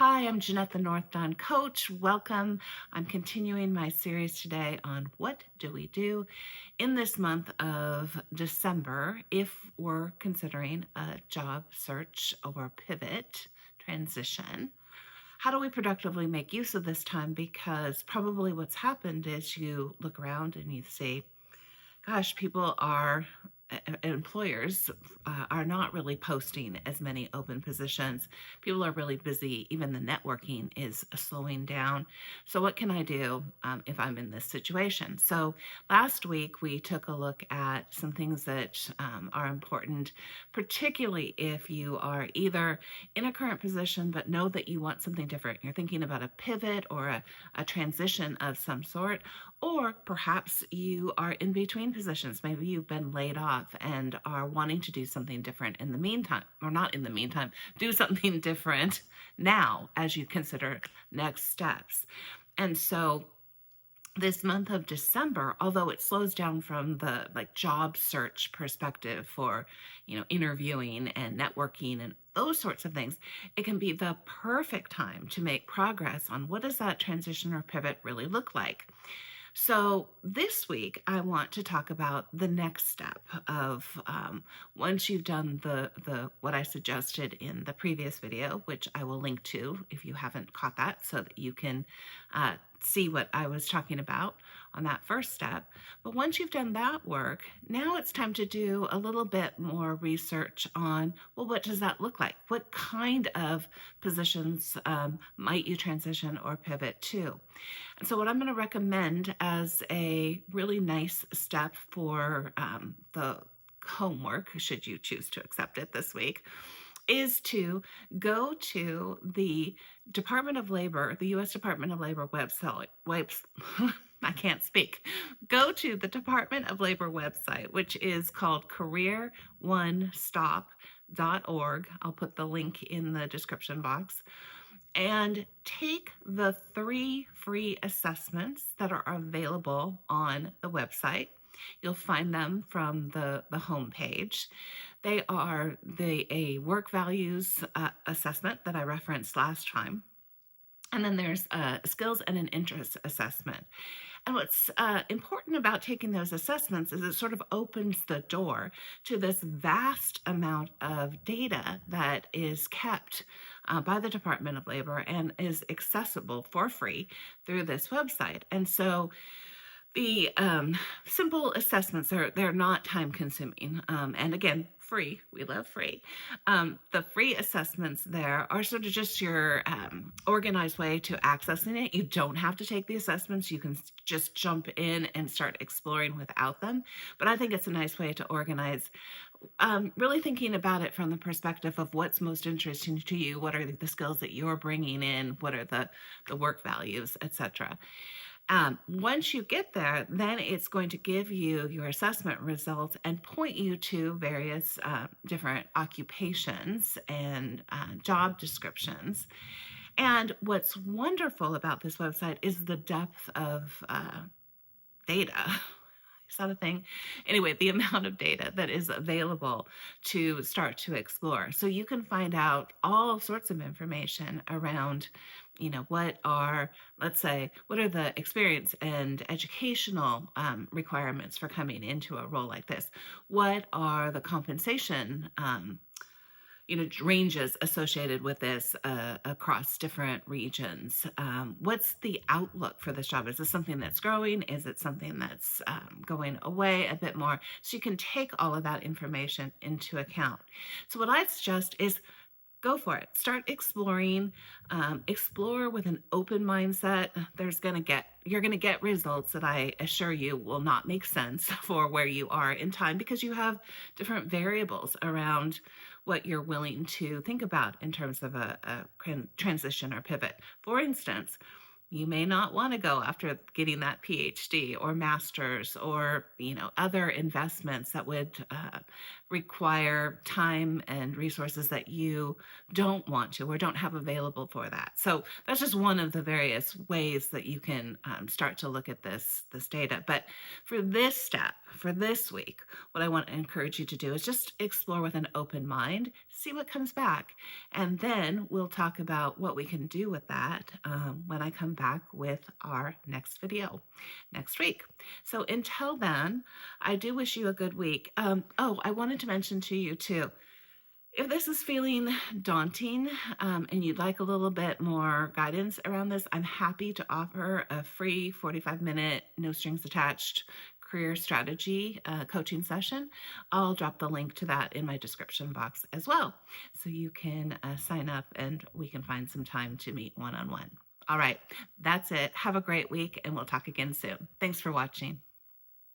Hi, I'm Jeanette, the North Dawn Coach. Welcome. I'm continuing my series today on what do we do in this month of December if we're considering a job search or pivot transition. How do we productively make use of this time? Because probably what's happened is you look around and you see, gosh, people are employers are not really posting as many open positions. People are really busy. Even the networking is slowing down. So, what can I do if I'm in this situation? So, last week we took a look at some things that are important, particularly if you are either in a current position but know that you want something different. You're thinking about a pivot or a transition of some sort, or perhaps you are in between positions. Maybe you've been laid off and are wanting to do something different in the meantime, or not in the meantime, do something different now as you consider next steps. And so this month of December, although it slows down from the job search perspective for, interviewing and networking and those sorts of things, it can be the perfect time to make progress on what does that transition or pivot really look like. So this week, I want to talk about the next step of once you've done the what I suggested in the previous video, which I will link to if you haven't caught that, so that you can see what I was talking about on that first step. But once you've done that work, now it's time to do a little bit more research on, well, what does that look like? What kind of positions might you transition or pivot to? And so what I'm going to recommend as a really nice step for the homework, should you choose to accept it this week, is to go to the Department of Labor, the U.S. Department of Labor website. I can't speak. Go to the Department of Labor website, which is called careeronestop.org. I'll put the link in the description box. And take the 3 free assessments that are available on the website. You'll find them from the homepage. They are a work values assessment that I referenced last time. And then there's a skills and an interest assessment. And what's important about taking those assessments is it sort of opens the door to this vast amount of data that is kept by the Department of Labor and is accessible for free through this website. And so the simple assessments, they're not time consuming. And again, free. We love free. The free assessments there are sort of just your organized way to accessing it. You don't have to take the assessments. You can just jump in and start exploring without them. But I think it's a nice way to organize, really thinking about it from the perspective of what's most interesting to you. What are the skills that you're bringing in? What are the work values, etc. Once you get there, then it's going to give you your assessment results and point you to various different occupations and job descriptions. And what's wonderful about this website is the depth of data. Is that a thing? Anyway, the amount of data that is available to start to explore. So you can find out all sorts of information around, what are the experience and educational requirements for coming into a role like this? What are the compensation ranges associated with this across different regions? What's the outlook for this job? Is this something that's growing? Is it something that's going away a bit more? So you can take all of that information into account. So what I suggest is go for it. Start exploring. Explore with an open mindset. You're going to get results that I assure you will not make sense for where you are in time, because you have different variables around what you're willing to think about in terms of a transition or pivot. For instance, you may not want to go after getting that PhD or master's or, other investments that would require time and resources that you don't want to or don't have available for that. So that's just one of the various ways that you can start to look at this data. But for this step, for this week, what I want to encourage you to do is just explore with an open mind, see what comes back. And then we'll talk about what we can do with that when I come back with our next video next week. So until then, I do wish you a good week. Oh, I wanted to mention to you too, if this is feeling daunting and you'd like a little bit more guidance around this, I'm happy to offer a free 45-minute, no strings attached career strategy coaching session. I'll drop the link to that in my description box as well. So you can sign up and we can find some time to meet one-on-one. All right, that's it. Have a great week and we'll talk again soon. Thanks for watching.